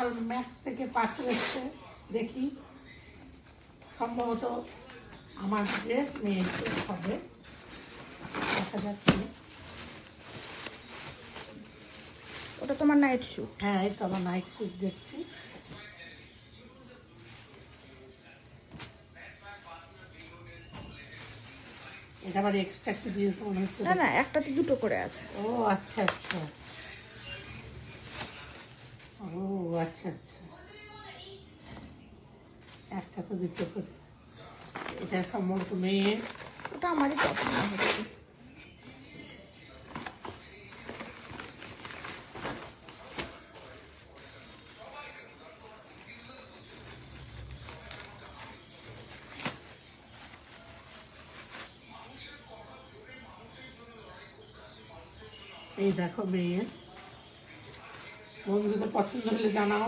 গতকাল ম্যাথস থেকে পার্সেল এসছে, দেখি সম্ভবত আমার ড্রেস মেয়ের হবে, দেখা যাচ্ছে। ওটা তোমার নাইট স্যুট? হ্যাঁ, এই তো আমার নাইট স্যুট দেখছি। এটা আবার এক্সট্রা একটু দিয়েছে মনে হচ্ছে। না না, একটাতে দুটো করে আছে। ও আচ্ছা আচ্ছা, ও আচ্ছা আচ্ছা, একটা তো দুটো করে। এটা সম্ভবত মেয়ে। ওটা আমারই পছন্দ হচ্ছে। এই দেখো মেয়ে, বন্ধুদের পছন্দ হলে জানাও।